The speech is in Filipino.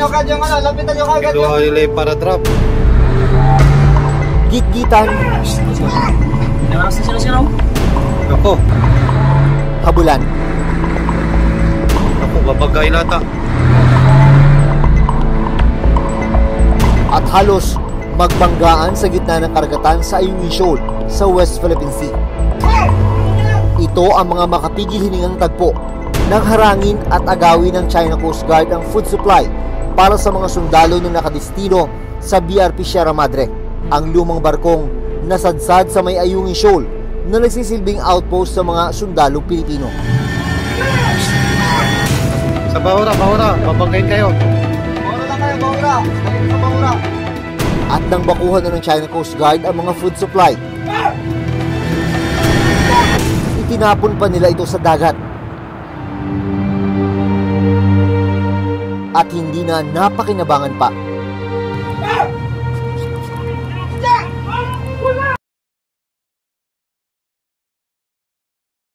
nyo agad yung ano, lapitan nyo agad yung... Ito ay para drop. Gitgitan. Namakas na sila. Ako. Habulan. Ako, babagay nata. At halos magbanggaan sa gitna ng karagatan sa Ayungin Shoal sa West Philippine Sea. Ito ang mga makapigil hiningang tagpo ng harangin at agawin ng China Coast Guard ang food supply para sa mga sundalo na nakadestino sa BRP Sierra Madre, ang lumang barkong nasadsad sa may Ayungin Shoal na nagsisilbing outpost sa mga sundalong Pilipino. Sa Bahura, babagayin kayo. Bahura lang kayo, Bahura. Dali sa Bahura. At nang bakuhan na ng China Coast Guard ang mga food supply, itinapon pa nila ito sa dagat. At hindi na napakinabangan pa